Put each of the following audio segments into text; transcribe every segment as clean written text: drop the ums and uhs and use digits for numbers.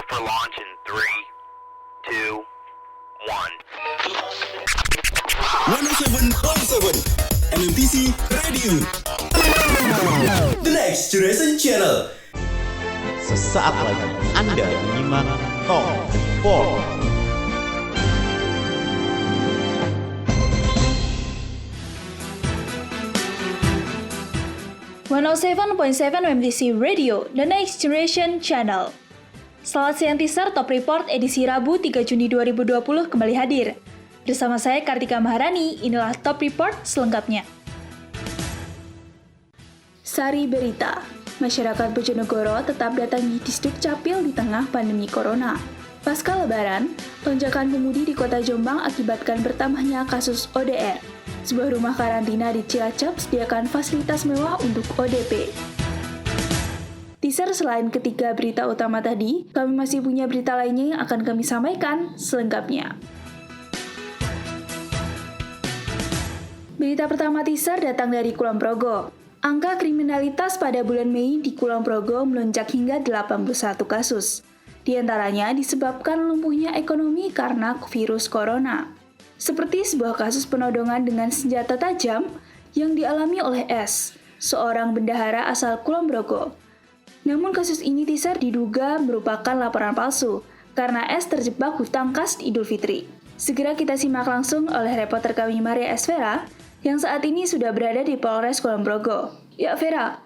Prepare for launch in 3, 2, 1. 107.7 MMTC Radio. The Next Generation Channel. Sesaat lagi Anda menyimak Top Report. (107.7) MMTC Radio, The Next Generation Channel. Selamat siang teaser, Top Report edisi Rabu 3 Juni 2020 kembali hadir. Bersama saya Kartika Maharani, inilah Top Report selengkapnya. Sari berita, masyarakat Bojonegoro tetap datangi Disduk Capil di tengah pandemi Corona. Pasca Lebaran, lonjakan pemudi di kota Jombang akibatkan bertambahnya kasus ODR. Sebuah rumah karantina di Cilacap sediakan fasilitas mewah untuk ODP. Teaser selain ketiga berita utama tadi, kami masih punya berita lainnya yang akan kami sampaikan selengkapnya. Berita pertama teaser datang dari Kulon Progo. Angka kriminalitas pada bulan Mei di Kulon Progo melonjak hingga 81 kasus. Di antaranya disebabkan lumpuhnya ekonomi karena virus corona. Seperti sebuah kasus penodongan dengan senjata tajam yang dialami oleh S, seorang bendahara asal Kulon Progo. Namun kasus ini teaser diduga merupakan laporan palsu, karena S terjebak hutang kas Idul Fitri. Segera kita simak langsung oleh reporter kami Maria Esvera, yang saat ini sudah berada di Polres Kulon Progo. Ya Vera,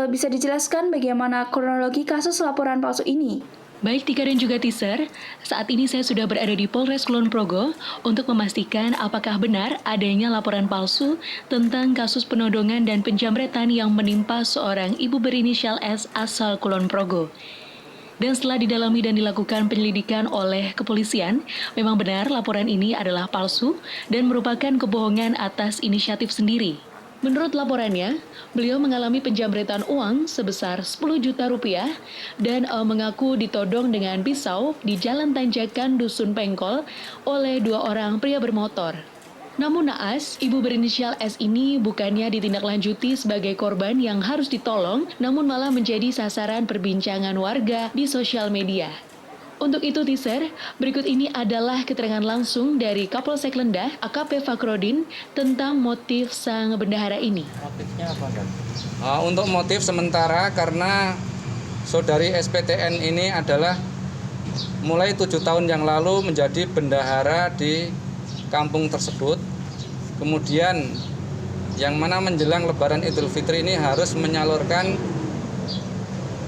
bisa dijelaskan bagaimana kronologi kasus laporan palsu ini? Baik Tika dan juga teaser, saat ini saya sudah berada di Polres Kulon Progo untuk memastikan apakah benar adanya laporan palsu tentang kasus penodongan dan penjamretan yang menimpa seorang ibu berinisial S asal Kulon Progo. Dan setelah didalami dan dilakukan penyelidikan oleh kepolisian, memang benar laporan ini adalah palsu dan merupakan kebohongan atas inisiatif sendiri. Menurut laporannya, beliau mengalami penjamretan uang sebesar 10 juta rupiah dan mengaku ditodong dengan pisau di Jalan Tanjakan Dusun Pengkol oleh 2 orang pria bermotor. Namun naas, ibu berinisial S ini bukannya ditindaklanjuti sebagai korban yang harus ditolong, namun malah menjadi sasaran perbincangan warga di sosial media. Untuk itu teaser, berikut ini adalah keterangan langsung dari Kapolsek Lendah, AKP Fakrodin, tentang motif sang bendahara ini. Motifnya apa kan? Untuk motif sementara karena saudari SPTN ini adalah mulai 7 tahun yang lalu menjadi bendahara di kampung tersebut. Kemudian yang mana menjelang Lebaran Idul Fitri ini harus menyalurkan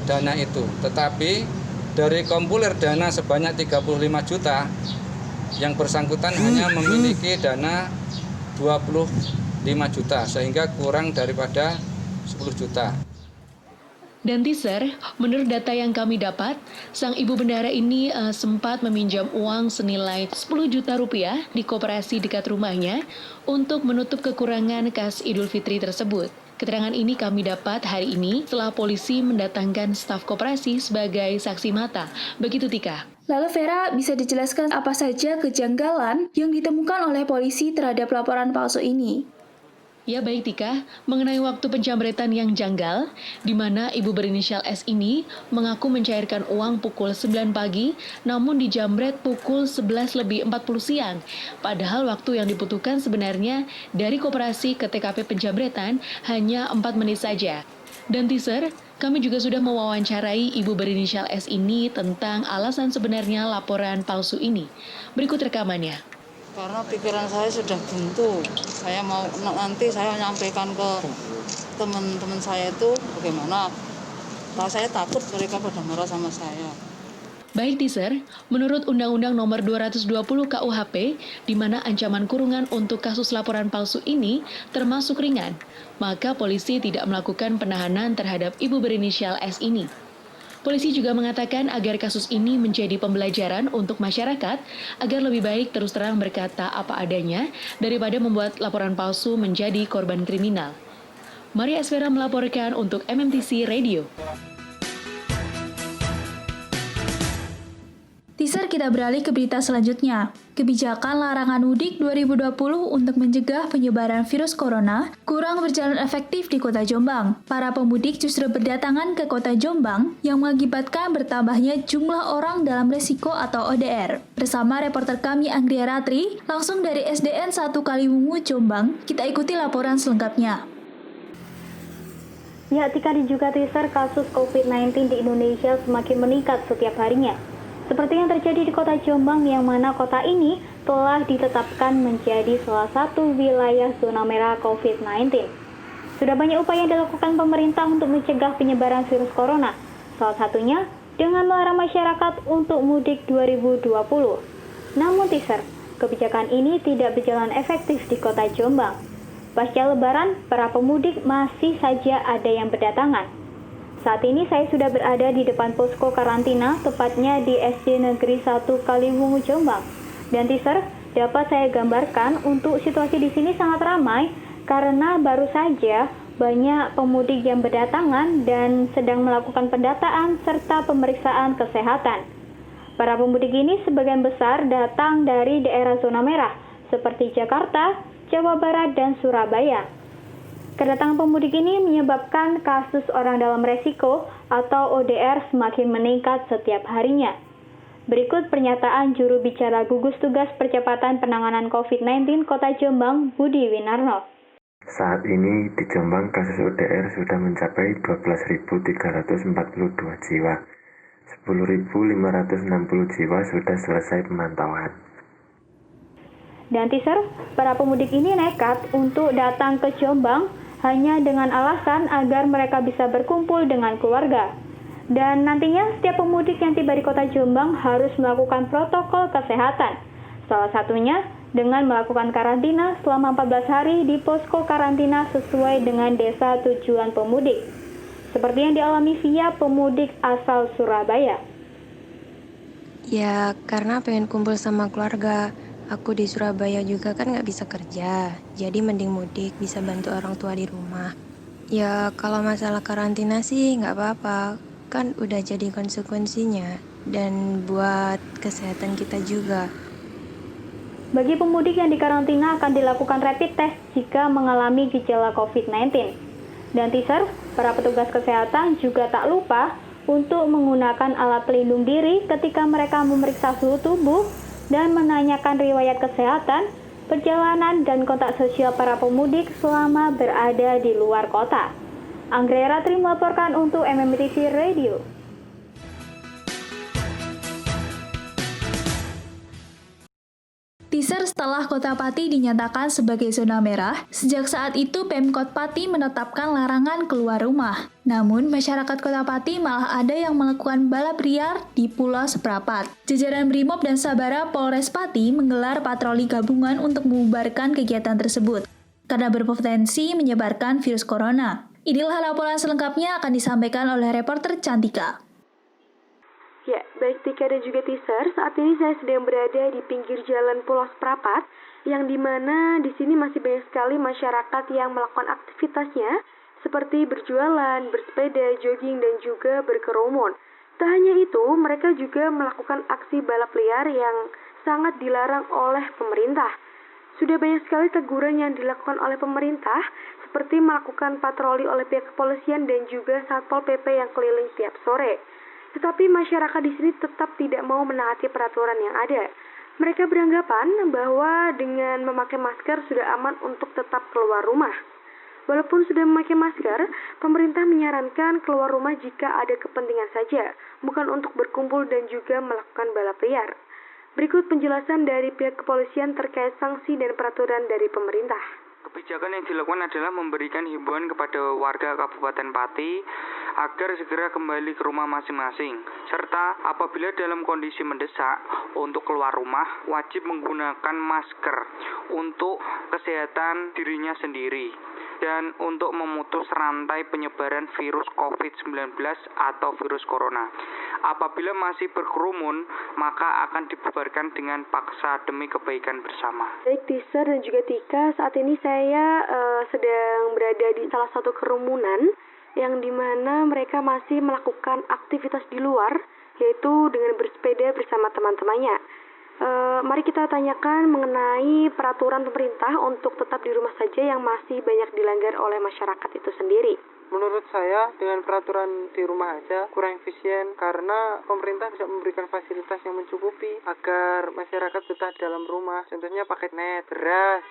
dana itu. Tetapi dari kumpulir dana sebanyak 35 juta, yang bersangkutan hanya memiliki dana 25 juta, sehingga kurang daripada 10 juta. Dan teaser, menurut data yang kami dapat, sang ibu bendahara ini sempat meminjam uang senilai 10 juta rupiah di koperasi dekat rumahnya untuk menutup kekurangan kas Idul Fitri tersebut. Keterangan ini kami dapat hari ini setelah polisi mendatangkan staf koperasi sebagai saksi mata. Begitu Tika. Lalu Vera, bisa dijelaskan apa saja kejanggalan yang ditemukan oleh polisi terhadap laporan palsu ini? Ya baik Tika, mengenai waktu penjamretan yang janggal, di mana ibu berinisial S ini mengaku mencairkan uang pukul 9 pagi, namun dijamret pukul 11:40 siang. Padahal waktu yang dibutuhkan sebenarnya dari koperasi ke TKP penjamretan hanya 4 menit saja. Dan teaser, kami juga sudah mewawancarai ibu berinisial S ini tentang alasan sebenarnya laporan palsu ini. Berikut rekamannya. Karena pikiran saya sudah buntu, saya mau nanti saya menyampaikan ke teman-teman saya itu bagaimana. Saya takut mereka pada marah sama saya. Baik teaser, menurut Undang-Undang Nomor 220 KUHP, di mana ancaman kurungan untuk kasus laporan palsu ini termasuk ringan, maka polisi tidak melakukan penahanan terhadap ibu berinisial S ini. Polisi juga mengatakan agar kasus ini menjadi pembelajaran untuk masyarakat agar lebih baik terus terang berkata apa adanya daripada membuat laporan palsu menjadi korban kriminal. Maria Esvera melaporkan untuk MMTC Radio. Teaser, kita beralih ke berita selanjutnya. Kebijakan larangan mudik 2020 untuk mencegah penyebaran virus corona kurang berjalan efektif di Kota Jombang. Para pemudik justru berdatangan ke Kota Jombang yang mengakibatkan bertambahnya jumlah orang dalam resiko atau ODR. Bersama reporter kami Anggria Ratri, langsung dari SDN 1 Kaliwungu, Jombang, kita ikuti laporan selengkapnya. Ya, Tika, juga teaser kasus COVID-19 di Indonesia semakin meningkat setiap harinya. Seperti yang terjadi di Kota Jombang, yang mana kota ini telah ditetapkan menjadi salah satu wilayah zona merah COVID-19. Sudah banyak upaya yang dilakukan pemerintah untuk mencegah penyebaran virus corona, salah satunya dengan melarang masyarakat untuk mudik 2020. Namun teaser, kebijakan ini tidak berjalan efektif di Kota Jombang. Pasca Lebaran, para pemudik masih saja ada yang berdatangan. Saat ini saya sudah berada di depan posko karantina, tepatnya di SD Negeri 1 Kaliwungu, Jombang. Dan teaser, dapat saya gambarkan untuk situasi di sini sangat ramai karena baru saja banyak pemudik yang berdatangan dan sedang melakukan pendataan serta pemeriksaan kesehatan. Para pemudik ini sebagian besar datang dari daerah zona merah seperti Jakarta, Jawa Barat, dan Surabaya. Kedatangan pemudik ini menyebabkan kasus orang dalam resiko atau ODR semakin meningkat setiap harinya. Berikut pernyataan juru bicara gugus tugas percepatan penanganan COVID-19 Kota Jombang, Budi Winarno. Saat ini di Jombang kasus ODR sudah mencapai 12.342 jiwa. 10.560 jiwa sudah selesai pemantauan. Dan teaser, para pemudik ini nekat untuk datang ke Jombang hanya dengan alasan agar mereka bisa berkumpul dengan keluarga. Dan nantinya setiap pemudik yang tiba di Kota Jombang harus melakukan protokol kesehatan. Salah satunya dengan melakukan karantina selama 14 hari di posko karantina sesuai dengan desa tujuan pemudik. Seperti yang dialami via pemudik asal Surabaya. Ya, karena pengen kumpul sama keluarga. Aku di Surabaya juga kan nggak bisa kerja, jadi mending mudik bisa bantu orang tua di rumah. Ya kalau masalah karantina sih nggak apa-apa, kan udah jadi konsekuensinya dan buat kesehatan kita juga. Bagi pemudik yang dikarantina akan dilakukan rapid test jika mengalami gejala COVID-19. Dan teaser, para petugas kesehatan juga tak lupa untuk menggunakan alat pelindung diri ketika mereka memeriksa suhu tubuh dan menanyakan riwayat kesehatan, perjalanan, dan kontak sosial para pemudik selama berada di luar kota. Anggria Ratri melaporkan untuk MMTC Radio. Teaser, setelah Kota Pati dinyatakan sebagai zona merah, sejak saat itu Pemkot Pati menetapkan larangan keluar rumah. Namun, masyarakat Kota Pati malah ada yang melakukan balap liar di Pulau Seprapat. Jajaran Brimob dan Sabara Polres Pati menggelar patroli gabungan untuk membubarkan kegiatan tersebut, karena berpotensi menyebarkan virus corona. Inilah laporan selengkapnya akan disampaikan oleh reporter Cantika. Ya, baik Tika dan juga teaser, saat ini saya sedang berada di pinggir jalan Pulau Seprapat, yang dimana di sini masih banyak sekali masyarakat yang melakukan aktivitasnya, seperti berjualan, bersepeda, jogging, dan juga berkerumun. Tak hanya itu, mereka juga melakukan aksi balap liar yang sangat dilarang oleh pemerintah. Sudah banyak sekali teguran yang dilakukan oleh pemerintah, seperti melakukan patroli oleh pihak kepolisian dan juga Satpol PP yang keliling tiap sore. Tetapi masyarakat di sini tetap tidak mau menaati peraturan yang ada. Mereka beranggapan bahwa dengan memakai masker sudah aman untuk tetap keluar rumah. Walaupun sudah memakai masker, pemerintah menyarankan keluar rumah jika ada kepentingan saja, bukan untuk berkumpul dan juga melakukan balap liar. Berikut penjelasan dari pihak kepolisian terkait sanksi dan peraturan dari pemerintah. Kebijakan yang dilakukan adalah memberikan himbauan kepada warga Kabupaten Pati agar segera kembali ke rumah masing-masing, serta apabila dalam kondisi mendesak untuk keluar rumah wajib menggunakan masker untuk kesehatan dirinya sendiri dan untuk memutus rantai penyebaran virus COVID-19 atau virus corona. Apabila masih berkerumun, maka akan dibubarkan dengan paksa demi kebaikan bersama. Baik teaser dan juga Tika, saat ini saya sedang berada di salah satu kerumunan yang dimana mereka masih melakukan aktivitas di luar yaitu dengan bersepeda bersama teman-temannya. Mari kita tanyakan mengenai peraturan pemerintah untuk tetap di rumah saja yang masih banyak dilanggar oleh masyarakat itu sendiri. Menurut saya, dengan peraturan di rumah aja kurang efisien karena pemerintah bisa memberikan fasilitas yang mencukupi agar masyarakat betah di dalam rumah. Contohnya paket net, beras.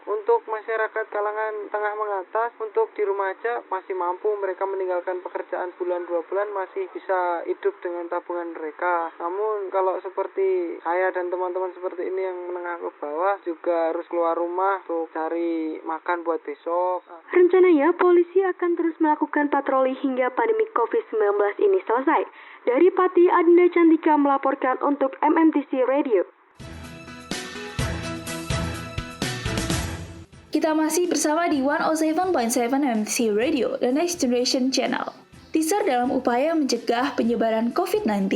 Untuk masyarakat kalangan tengah mengatas, untuk di rumah aja masih mampu mereka meninggalkan pekerjaan bulan 2 bulan masih bisa hidup dengan tabungan mereka. Namun kalau seperti saya dan teman-teman seperti ini yang menengah ke bawah juga harus keluar rumah untuk cari makan buat besok. Rencananya, polisi akan terus melakukan patroli hingga pandemi COVID-19 ini selesai. Dari Pati, Adinda Cantika melaporkan untuk MMTC Radio. Kita masih bersama di 107.7 MMTC Radio, The Next Generation Channel. Teaser dalam upaya mencegah penyebaran COVID-19,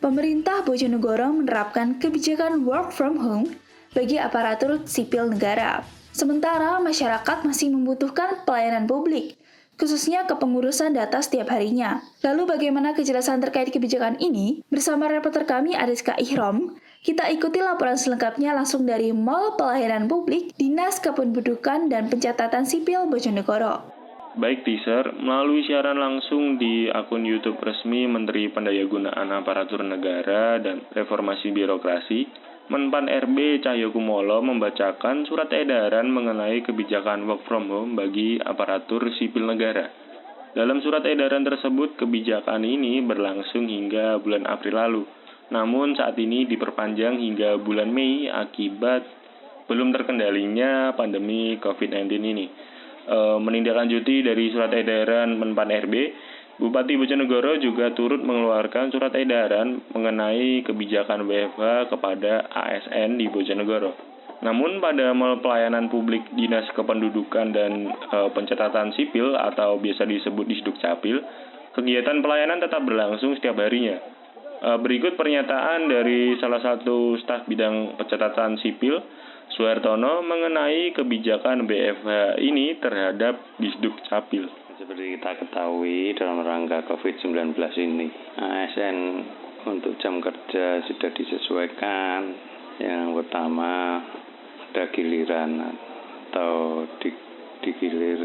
pemerintah Bojonegoro menerapkan kebijakan work from home bagi aparatur sipil negara. Sementara masyarakat masih membutuhkan pelayanan publik, khususnya kepengurusan data setiap harinya. Lalu bagaimana kejelasan terkait kebijakan ini? Bersama reporter kami Ariska Ihrom, kita ikuti laporan selengkapnya langsung dari Mall Pelayanan Publik, Dinas Kependudukan dan Pencatatan Sipil Bojonegoro. Baik teaser, melalui siaran langsung di akun YouTube resmi Menteri Pendayagunaan Aparatur Negara dan Reformasi Birokrasi, Menpan RB Cahyokumolo membacakan surat edaran mengenai kebijakan work from home bagi aparatur sipil negara. Dalam surat edaran tersebut, kebijakan ini berlangsung hingga bulan April lalu. Namun saat ini diperpanjang hingga bulan Mei akibat belum terkendalinya pandemi COVID-19 ini. Menindaklanjuti dari surat edaran Menpan RB, Bupati Bojonegoro juga turut mengeluarkan surat edaran mengenai kebijakan WFH kepada ASN di Bojonegoro. Namun pada Mall Pelayanan Publik Dinas Kependudukan dan Pencatatan Sipil atau biasa disebut Disdukcapil, kegiatan pelayanan tetap berlangsung setiap harinya. Berikut pernyataan dari salah satu staf bidang pencatatan sipil, Suhartono, mengenai kebijakan WFH ini terhadap Disdukcapil. Seperti kita ketahui dalam rangka COVID-19 ini, ASN untuk jam kerja sudah disesuaikan. Yang pertama ada giliran atau digilir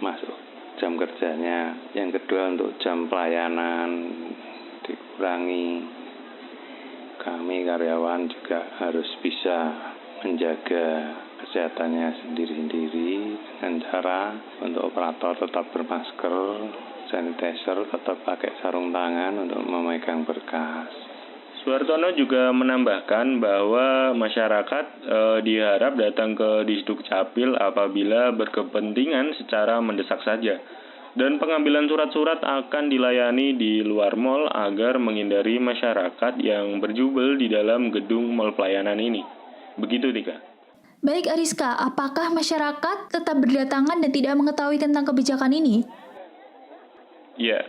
masuk jam kerjanya. Yang kedua untuk jam pelayanan dikurangi. Kami karyawan juga harus bisa menjaga kesehatannya sendiri-sendiri dengan cara untuk operator tetap bermasker, sanitizer, tetap pakai sarung tangan untuk memegang berkas. Suhartono juga menambahkan bahwa masyarakat diharap datang ke Disdukcapil apabila berkepentingan secara mendesak saja. Dan pengambilan surat-surat akan dilayani di luar mall agar menghindari masyarakat yang berjubel di dalam gedung mall pelayanan ini. Begitu, Tika. Baik Ariska, apakah masyarakat tetap berdatangan dan tidak mengetahui tentang kebijakan ini? Ya,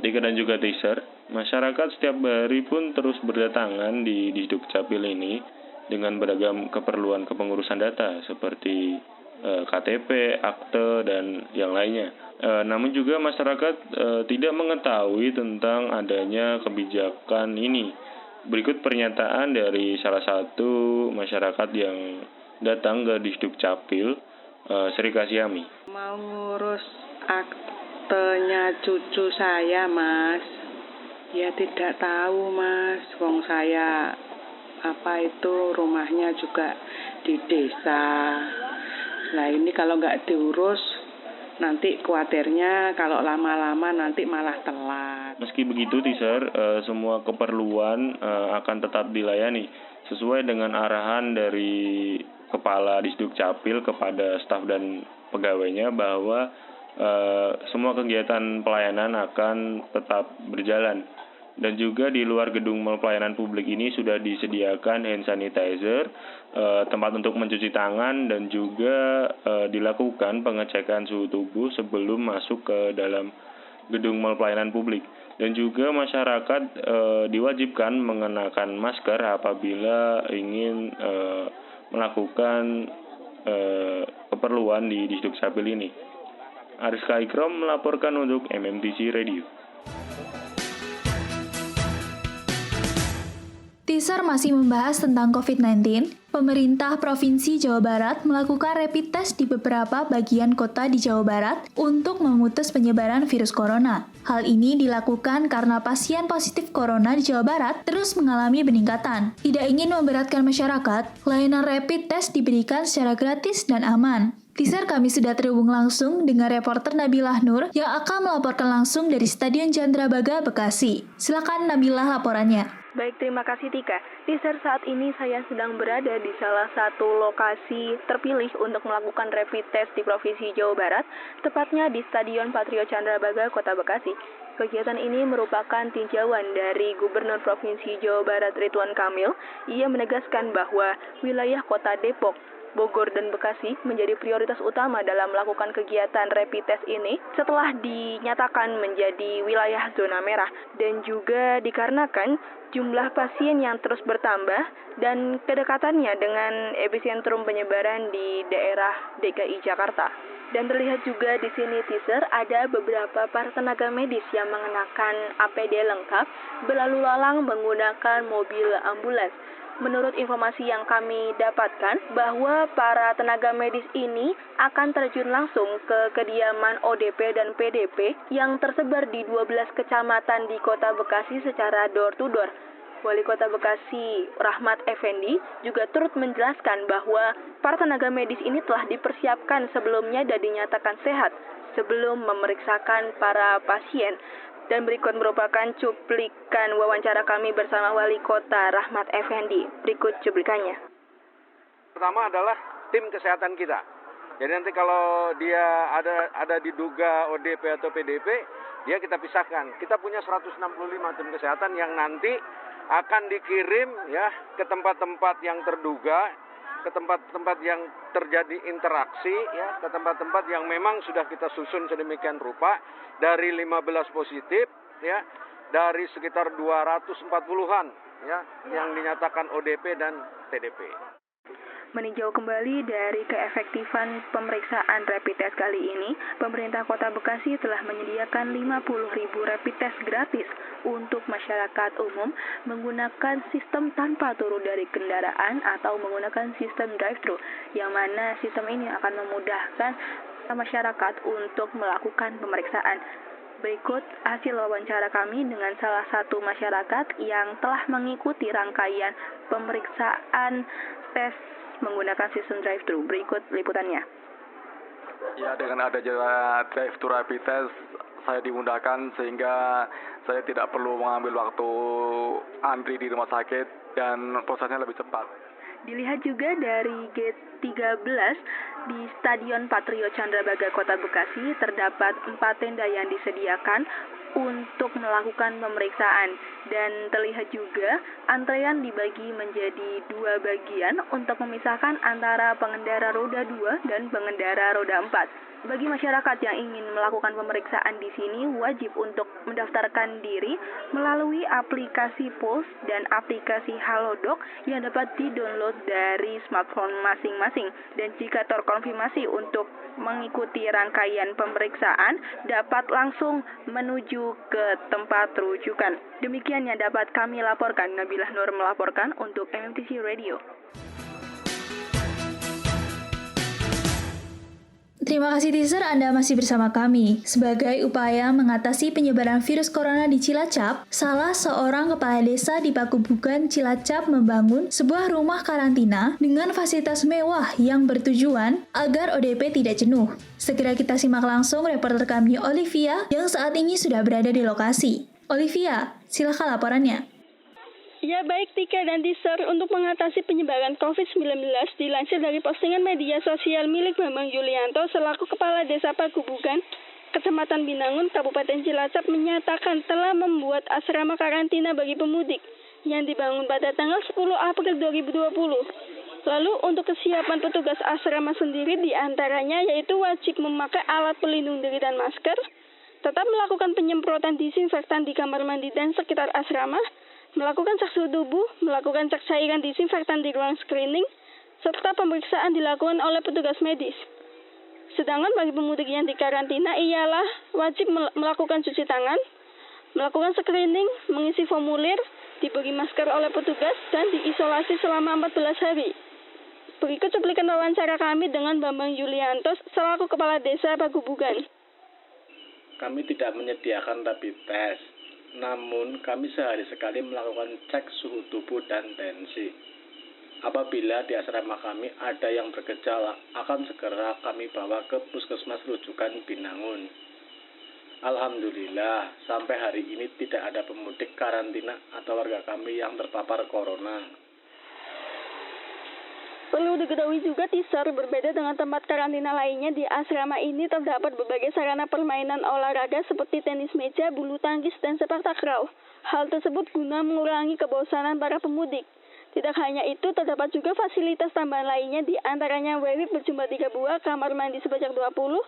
Tika dan juga teaser, masyarakat setiap hari pun terus berdatangan di Disdukcapil ini dengan beragam keperluan kepengurusan data seperti KTP, akte, dan yang lainnya. Namun juga masyarakat tidak mengetahui tentang adanya kebijakan ini. Berikut pernyataan dari salah satu masyarakat yang datang ke Disdukcapil, Sri Kasyami. Mau ngurus aktenya cucu saya, Mas. Ya tidak tahu, Mas. Wong saya rumahnya juga di desa. Nah ini kalau nggak diurus, nanti khawatirnya kalau lama-lama nanti malah telat. Meski begitu, teaser, semua keperluan akan tetap dilayani sesuai dengan arahan dari Kepala Disdukcapil kepada staf dan pegawainya bahwa semua kegiatan pelayanan akan tetap berjalan. Dan juga di luar gedung mall pelayanan publik ini sudah disediakan hand sanitizer, tempat untuk mencuci tangan, dan juga dilakukan pengecekan suhu tubuh sebelum masuk ke dalam gedung mall pelayanan publik. Dan juga masyarakat diwajibkan mengenakan masker apabila ingin melakukan keperluan di Disdukcapil ini. Ariska Ikrom melaporkan untuk MMTC Radio. Teaser masih membahas tentang COVID-19. Pemerintah Provinsi Jawa Barat melakukan rapid test di beberapa bagian kota di Jawa Barat untuk memutus penyebaran virus corona. Hal ini dilakukan karena pasien positif corona di Jawa Barat terus mengalami peningkatan. Tidak ingin memberatkan masyarakat, layanan rapid test diberikan secara gratis dan aman. Teaser kami sudah terhubung langsung dengan reporter Nabilah Nur yang akan melaporkan langsung dari Stadion Candrabaga, Bekasi. Silakan Nabilah laporannya. Baik, terima kasih Tika. Teaser, saat ini saya sedang berada di salah satu lokasi terpilih untuk melakukan rapid test di Provinsi Jawa Barat, tepatnya di Stadion Patriot Candrabaga, Kota Bekasi. Kegiatan ini merupakan tinjauan dari Gubernur Provinsi Jawa Barat Ridwan Kamil. Ia menegaskan bahwa wilayah Kota Depok, Bogor, dan Bekasi menjadi prioritas utama dalam melakukan kegiatan rapid test ini setelah dinyatakan menjadi wilayah zona merah dan juga dikarenakan jumlah pasien yang terus bertambah dan kedekatannya dengan epicentrum penyebaran di daerah DKI Jakarta. Dan terlihat juga di sini teaser ada beberapa para tenaga medis yang mengenakan APD lengkap berlalu lalang menggunakan mobil ambulans. Menurut informasi yang kami dapatkan, bahwa para tenaga medis ini akan terjun langsung ke kediaman ODP dan PDP yang tersebar di 12 kecamatan di Kota Bekasi secara door-to-door. Wali Kota Bekasi, Rahmat Effendi, juga turut menjelaskan bahwa para tenaga medis ini telah dipersiapkan sebelumnya dan dinyatakan sehat sebelum memeriksakan para pasien. Dan berikut merupakan cuplikan wawancara kami bersama Wali Kota Rahmat Effendi. Berikut cuplikannya. Pertama adalah tim kesehatan kita. Jadi nanti kalau dia ada diduga ODP atau PDP, dia kita pisahkan. Kita punya 165 tim kesehatan yang nanti akan dikirim ya ke tempat-tempat yang terduga, ke tempat-tempat yang terjadi interaksi, ya, ke tempat-tempat yang memang sudah kita susun sedemikian rupa. Dari 15 positif, ya, dari sekitar 240-an, ya, yang dinyatakan ODP dan PDP. Meninjau kembali dari keefektifan pemeriksaan rapid test kali ini, pemerintah Kota Bekasi telah menyediakan 50.000 rapid test gratis untuk masyarakat umum menggunakan sistem tanpa turun dari kendaraan atau menggunakan sistem drive-thru, yang mana sistem ini akan memudahkan masyarakat untuk melakukan pemeriksaan. Berikut hasil wawancara kami dengan salah satu masyarakat yang telah mengikuti rangkaian pemeriksaan tes menggunakan sistem drive-thru. Berikut liputannya. Ya, dengan adanya drive-thru rapid test, saya dimudahkan sehingga saya tidak perlu mengambil waktu antri di rumah sakit dan prosesnya lebih cepat. Dilihat juga dari gate 13 di Stadion Patriot Candrabaga Kota Bekasi terdapat 4 tenda yang disediakan untuk melakukan pemeriksaan dan terlihat juga antrean dibagi menjadi 2 bagian untuk memisahkan antara pengendara roda 2 dan pengendara roda 4. Bagi masyarakat yang ingin melakukan pemeriksaan di sini wajib untuk mendaftarkan diri melalui aplikasi PULS dan aplikasi Halodoc yang dapat di-download dari smartphone masing-masing. Dan jika terkonfirmasi untuk mengikuti rangkaian pemeriksaan, dapat langsung menuju ke tempat rujukan. Demikian yang dapat kami laporkan. Nabilah Nur melaporkan untuk MMTC Radio. Terima kasih teaser, Anda masih bersama kami. Sebagai upaya mengatasi penyebaran virus corona di Cilacap, salah seorang kepala desa di Pakubukan Cilacap membangun sebuah rumah karantina dengan fasilitas mewah yang bertujuan agar ODP tidak jenuh. Segera kita simak langsung reporter kami Olivia yang saat ini sudah berada di lokasi. Olivia, silakan laporannya. Ya baik Tika dan teaser, untuk mengatasi penyebaran COVID-19 dilansir dari postingan media sosial milik Bambang Yulianto selaku Kepala Desa Pakubukan, Kecamatan Binangun, Kabupaten Cilacap menyatakan telah membuat asrama karantina bagi pemudik yang dibangun pada tanggal 10 April 2020. Lalu untuk kesiapan petugas asrama sendiri diantaranya yaitu wajib memakai alat pelindung diri dan masker, tetap melakukan penyemprotan disinfektan di kamar mandi dan sekitar asrama, melakukan cek suhu tubuh, melakukan cek cairan disinfektan di ruang screening, serta pemeriksaan dilakukan oleh petugas medis. Sedangkan bagi pemudik yang dikarantina ialah wajib melakukan cuci tangan, melakukan screening, mengisi formulir, diberi masker oleh petugas, dan diisolasi selama 14 hari. Berikut cuplikan wawancara kami dengan Bambang Yulianto selaku Kepala Desa Pagubugan. Kami tidak menyediakan rapid test, namun kami sehari sekali melakukan cek suhu tubuh dan tensi. Apabila di asrama kami ada yang bergejala, akan segera kami bawa ke puskesmas rujukan Binangun. Alhamdulillah, sampai hari ini tidak ada pemudik karantina atau warga kami yang terpapar corona. Perlu diketahui juga, teaser, berbeda dengan tempat karantina lainnya, di asrama ini terdapat berbagai sarana permainan olahraga seperti tenis meja, bulu tangkis, dan sepak takraw. Hal tersebut guna mengurangi kebosanan para pemudik. Tidak hanya itu, terdapat juga fasilitas tambahan lainnya, di antaranya WC berjumlah 3 buah, kamar mandi sebanyak 20,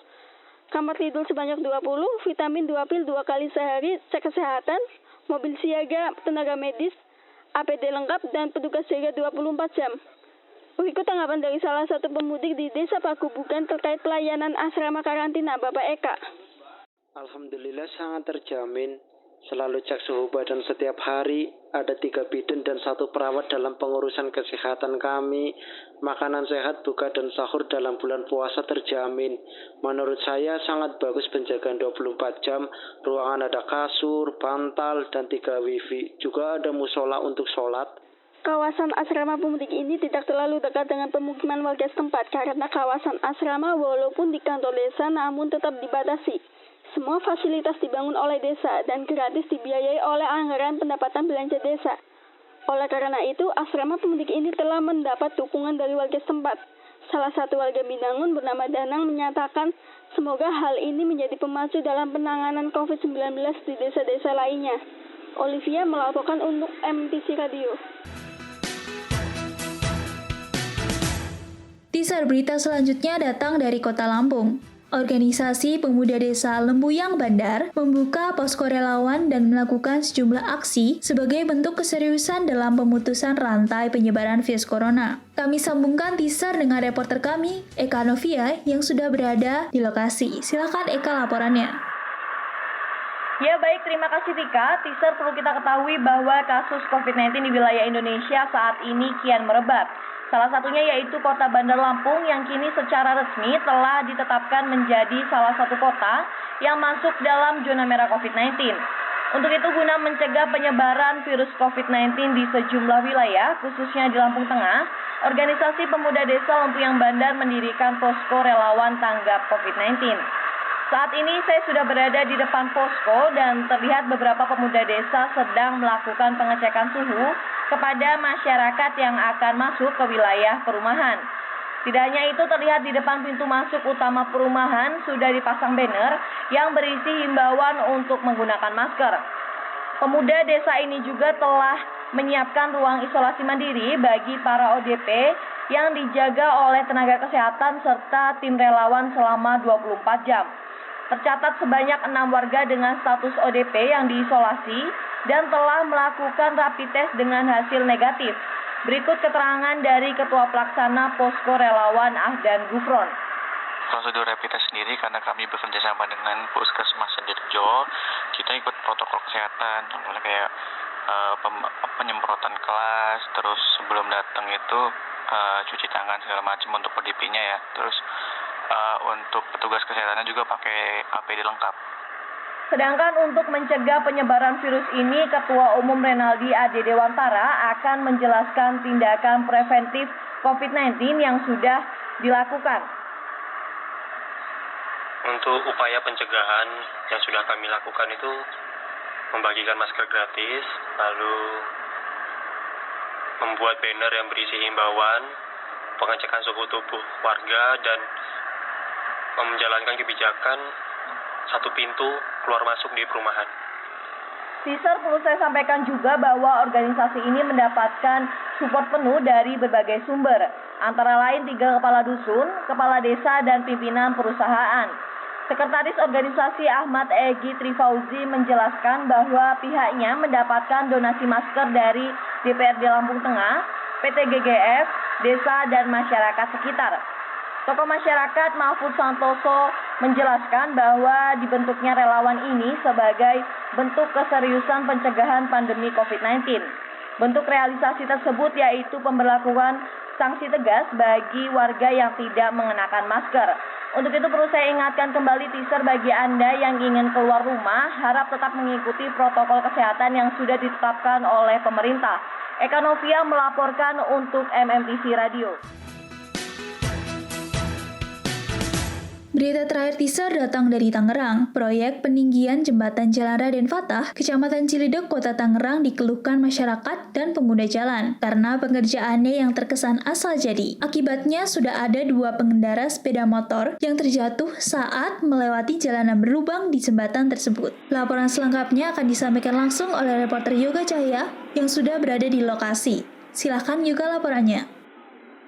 kamar tidur sebanyak 20, vitamin 2 pil 2 kali sehari, cek kesehatan, mobil siaga, tenaga medis, APD lengkap, dan petugas jaga 24 jam. Berikut tanggapan dari salah satu pemudik di Desa Pagubugan terkait pelayanan asrama karantina, Bapak Eka. Alhamdulillah sangat terjamin. Selalu cek suhu badan setiap hari, ada 3 bidan dan 1 perawat dalam pengurusan kesehatan kami. Makanan sehat, buka dan sahur dalam bulan puasa terjamin. Menurut saya sangat bagus penjagaan 24 jam, ruangan ada kasur, bantal, dan 3 wifi. Juga ada musola untuk sholat. Kawasan asrama pemudik ini tidak terlalu dekat dengan pemukiman warga setempat karena kawasan asrama walaupun di kantor desa namun tetap dibatasi. Semua fasilitas dibangun oleh desa dan gratis dibiayai oleh anggaran pendapatan belanja desa. Oleh karena itu, asrama pemudik ini telah mendapat dukungan dari warga setempat. Salah satu warga Binangun bernama Danang menyatakan semoga hal ini menjadi pemacu dalam penanganan COVID-19 di desa-desa lainnya. Olivia melaporkan untuk MTC Radio. Teaser berita selanjutnya datang dari Kota Lampung. Organisasi Pemuda Desa Lembuyang Bandar membuka posko relawan dan melakukan sejumlah aksi sebagai bentuk keseriusan dalam pemutusan rantai penyebaran virus corona. Kami sambungkan teaser dengan reporter kami, Eka Novia, yang sudah berada di lokasi. Silakan Eka laporannya. Ya baik, terima kasih Tika. Teaser perlu kita ketahui bahwa kasus COVID-19 di wilayah Indonesia saat ini kian merebak. Salah satunya yaitu Kota Bandar Lampung yang kini secara resmi telah ditetapkan menjadi salah satu kota yang masuk dalam zona merah COVID-19. Untuk itu guna mencegah penyebaran virus COVID-19 di sejumlah wilayah, khususnya di Lampung Tengah, Organisasi Pemuda Desa Lembuyang Bandar mendirikan posko relawan tanggap COVID-19. Saat ini saya sudah berada di depan posko dan terlihat beberapa pemuda desa sedang melakukan pengecekan suhu kepada masyarakat yang akan masuk ke wilayah perumahan. Tidak hanya itu, terlihat di depan pintu masuk utama perumahan sudah dipasang banner yang berisi himbauan untuk menggunakan masker. Pemuda desa ini juga telah menyiapkan ruang isolasi mandiri bagi para ODP yang dijaga oleh tenaga kesehatan serta tim relawan selama 24 jam. Tercatat sebanyak 6 warga dengan status ODP yang diisolasi dan telah melakukan rapid test dengan hasil negatif. Berikut keterangan dari Ketua Pelaksana Posko Relawan Ahdan Gufron. Prosedur rapid test sendiri karena kami bekerja sama dengan Puskesmas Sendirjo, kita ikut protokol kesehatan, contohnya kayak penyemprotan kelas, terus sebelum datang itu cuci tangan segala macam untuk ODP-nya ya, terus untuk petugas kesehatannya juga pakai APD lengkap. Sedangkan untuk mencegah penyebaran virus ini, Ketua Umum Renaldi Ade Dewantara akan menjelaskan tindakan preventif COVID-19 yang sudah dilakukan. Untuk upaya pencegahan yang sudah kami lakukan itu membagikan masker gratis, lalu membuat banner yang berisi himbauan, pengecekan suhu tubuh warga, dan menjalankan kebijakan satu pintu keluar masuk di perumahan. Teaser perlu saya sampaikan juga bahwa organisasi ini mendapatkan support penuh dari berbagai sumber, antara lain 3 kepala dusun, kepala desa, dan pimpinan perusahaan. Sekretaris organisasi Ahmad Egi Trifauzi menjelaskan bahwa pihaknya mendapatkan donasi masker dari DPRD Lampung Tengah, PT GGF, desa, dan masyarakat sekitar. Tokoh masyarakat Mahfud Santoso menjelaskan bahwa dibentuknya relawan ini sebagai bentuk keseriusan pencegahan pandemi COVID-19. Bentuk realisasi tersebut yaitu pemberlakuan sanksi tegas bagi warga yang tidak mengenakan masker. Untuk itu perlu saya ingatkan kembali teaser bagi Anda yang ingin keluar rumah, harap tetap mengikuti protokol kesehatan yang sudah ditetapkan oleh pemerintah. Eka Novia melaporkan untuk MMTV Radio. Berita terakhir teaser datang dari Tangerang. Proyek peninggian jembatan Jalan Raden Fatah, Kecamatan Ciledug, Kota Tangerang dikeluhkan masyarakat dan pengguna jalan karena pengerjaannya yang terkesan asal jadi. Akibatnya sudah ada 2 pengendara sepeda motor yang terjatuh saat melewati jalanan berlubang di jembatan tersebut. Laporan selengkapnya akan disampaikan langsung oleh reporter Yoga Cahya yang sudah berada di lokasi. Silakan Yoga laporannya.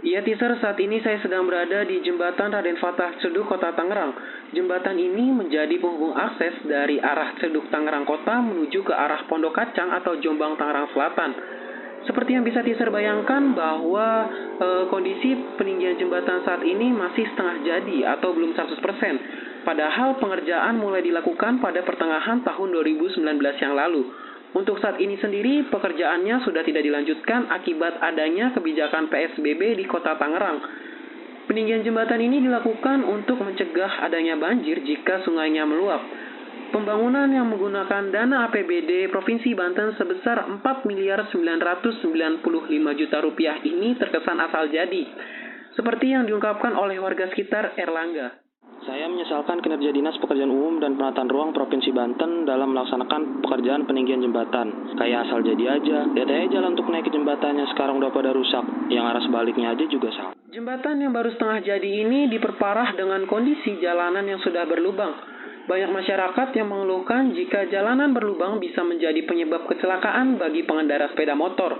Ya teaser, saat ini saya sedang berada di Jembatan Raden Fatah Ciledug, Kota Tangerang. Jembatan ini menjadi penghubung akses dari arah Ciledug Tangerang Kota menuju ke arah Pondok Kacang atau Jombang Tangerang Selatan. Seperti yang bisa teaser bayangkan bahwa kondisi peninggian jembatan saat ini masih setengah jadi atau belum 100%. Padahal pengerjaan mulai dilakukan pada pertengahan tahun 2019 yang lalu. Untuk saat ini sendiri, pekerjaannya sudah tidak dilanjutkan akibat adanya kebijakan PSBB di Kota Tangerang. Peninggian jembatan ini dilakukan untuk mencegah adanya banjir jika sungainya meluap. Pembangunan yang menggunakan dana APBD Provinsi Banten sebesar 4.995 juta rupiah ini terkesan asal jadi, seperti yang diungkapkan oleh warga sekitar Erlangga. Saya menyesalkan kinerja Dinas Pekerjaan Umum dan Penataan Ruang Provinsi Banten dalam melaksanakan pekerjaan peninggian jembatan. Kayak asal jadi aja, lihat aja jalan untuk naik ke jembatannya sekarang udah pada rusak, yang arah sebaliknya aja juga salah. Jembatan yang baru setengah jadi ini diperparah dengan kondisi jalanan yang sudah berlubang. Banyak masyarakat yang mengeluhkan jika jalanan berlubang bisa menjadi penyebab kecelakaan bagi pengendara sepeda motor.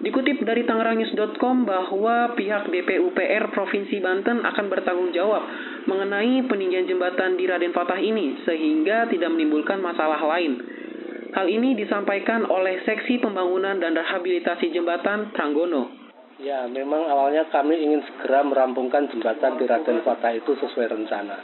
Dikutip dari tangerangnews.com bahwa pihak DPUPR Provinsi Banten akan bertanggung jawab mengenai peninggian jembatan di Raden Fatah ini sehingga tidak menimbulkan masalah lain. Hal ini disampaikan oleh Seksi Pembangunan dan Rehabilitasi Jembatan Tranggono. Ya, memang awalnya kami ingin segera merampungkan jembatan di Raden Fatah itu sesuai rencana.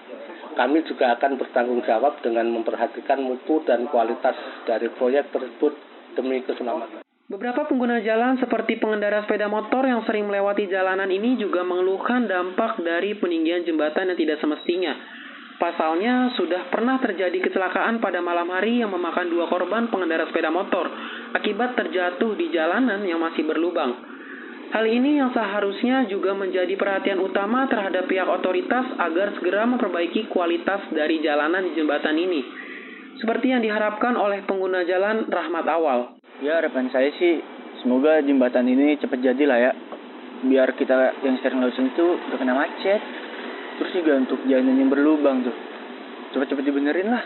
Kami juga akan bertanggung jawab dengan memperhatikan mutu dan kualitas dari proyek tersebut demi keselamatan. Beberapa pengguna jalan seperti pengendara sepeda motor yang sering melewati jalanan ini juga mengeluhkan dampak dari peninggian jembatan yang tidak semestinya. Pasalnya, sudah pernah terjadi kecelakaan pada malam hari yang memakan 2 korban pengendara sepeda motor akibat terjatuh di jalanan yang masih berlubang. Hal ini yang seharusnya juga menjadi perhatian utama terhadap pihak otoritas agar segera memperbaiki kualitas dari jalanan di jembatan ini. Seperti yang diharapkan oleh pengguna jalan Rahmat Awal. Ya, harapan saya sih semoga jembatan ini cepat jadi lah ya. Biar kita yang sering lewat sini tuh gak kena macet. Terus juga untuk jalan yang berlubang tuh cepat-cepat dibenerin lah.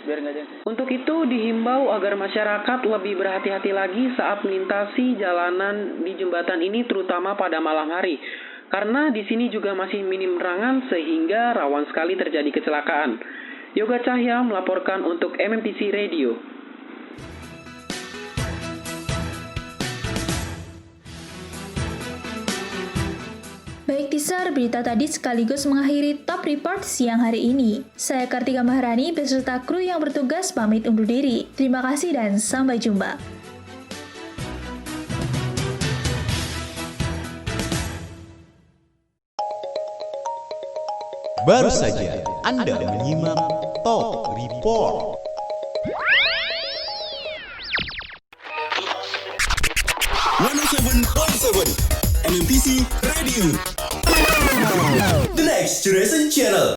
Biar gak ada. Untuk itu dihimbau agar masyarakat lebih berhati-hati lagi saat melintasi jalanan di jembatan ini terutama pada malam hari. Karena di sini juga masih minim nerangan sehingga rawan sekali terjadi kecelakaan. Yoga Cahya melaporkan untuk MMTV Radio. Baik teaser, berita tadi sekaligus mengakhiri Top Report siang hari ini. Saya Kartika Maharani beserta kru yang bertugas pamit undur diri. Terima kasih dan sampai jumpa. Baru saja Anda menyimak Top Report. MMTV Radio, The Next Generation Channel.